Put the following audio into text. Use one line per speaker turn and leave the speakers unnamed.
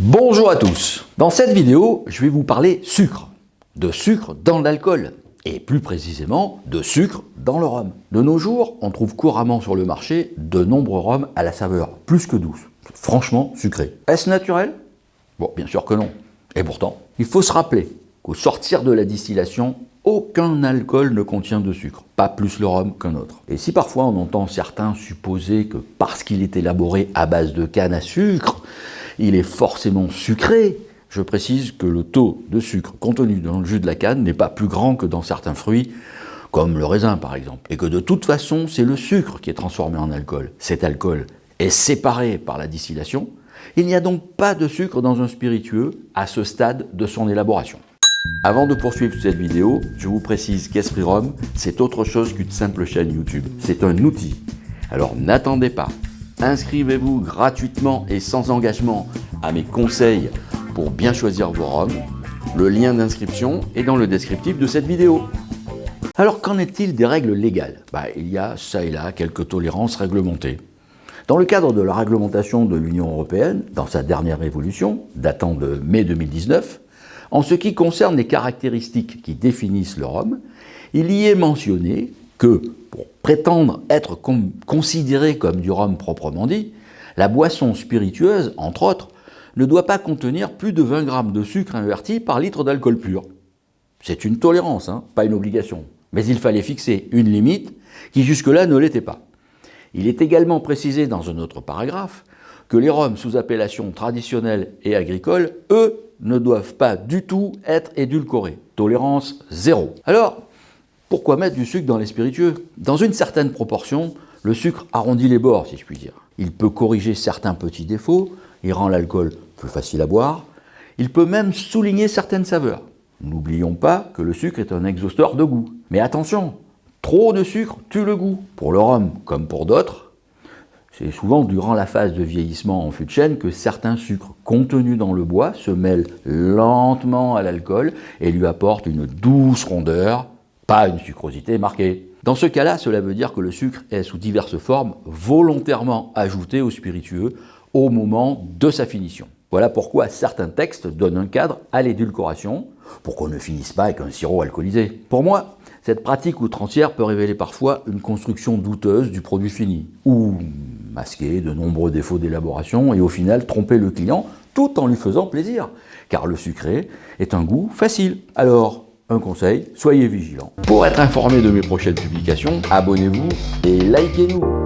Bonjour à tous. Dans cette vidéo, je vais vous parler sucre. De sucre dans l'alcool. Et plus précisément, de sucre dans le rhum. De nos jours, on trouve couramment sur le marché de nombreux rhums à la saveur plus que douce. Franchement sucré. Est-ce naturel? Bon, bien sûr que non. Et pourtant, il faut se rappeler qu'au sortir de la distillation, aucun alcool ne contient de sucre, pas plus le rhum qu'un autre. Et si parfois on entend certains supposer que parce qu'il est élaboré à base de canne à sucre, il est forcément sucré, je précise que le taux de sucre contenu dans le jus de la canne n'est pas plus grand que dans certains fruits, comme le raisin par exemple. Et que de toute façon, c'est le sucre qui est transformé en alcool. Cet alcool est séparé par la distillation. Il n'y a donc pas de sucre dans un spiritueux à ce stade de son élaboration. Avant de poursuivre cette vidéo, je vous précise qu'Esprit Rhum, c'est autre chose qu'une simple chaîne YouTube. C'est un outil. Alors n'attendez pas. Inscrivez-vous gratuitement et sans engagement à mes conseils pour bien choisir vos rhums. Le lien d'inscription est dans le descriptif de cette vidéo. Alors qu'en est-il des règles légales? Il y a ça et là quelques tolérances réglementées. Dans le cadre de la réglementation de l'Union européenne, dans sa dernière évolution, datant de mai 2019, en ce qui concerne les caractéristiques qui définissent le rhum, il y est mentionné que, pour prétendre être considéré comme du rhum proprement dit, la boisson spiritueuse, entre autres, ne doit pas contenir plus de 20 grammes de sucre inverti par litre d'alcool pur. C'est une tolérance, pas une obligation. Mais il fallait fixer une limite qui jusque-là ne l'était pas. Il est également précisé dans un autre paragraphe que les rhums sous appellation traditionnelle et agricole, eux, ne doivent pas du tout être édulcorés. Tolérance zéro. Alors, pourquoi mettre du sucre dans les spiritueux? Dans une certaine proportion, le sucre arrondit les bords, si je puis dire. Il peut corriger certains petits défauts, il rend l'alcool plus facile à boire, il peut même souligner certaines saveurs. N'oublions pas que le sucre est un exhausteur de goût. Mais attention, trop de sucre tue le goût. Pour le rhum, comme pour d'autres, c'est souvent durant la phase de vieillissement en fût de chêne que certains sucres contenus dans le bois se mêlent lentement à l'alcool et lui apportent une douce rondeur, pas une sucrosité marquée. Dans ce cas-là, cela veut dire que le sucre est sous diverses formes volontairement ajouté au spiritueux au moment de sa finition. Voilà pourquoi certains textes donnent un cadre à l'édulcoration, pour qu'on ne finisse pas avec un sirop alcoolisé. Pour moi, cette pratique outrancière peut révéler parfois une construction douteuse du produit fini, ou masquer de nombreux défauts d'élaboration et au final tromper le client tout en lui faisant plaisir, car le sucré est un goût facile. Alors, un conseil, soyez vigilants. Pour être informé de mes prochaines publications, abonnez-vous et likez-nous.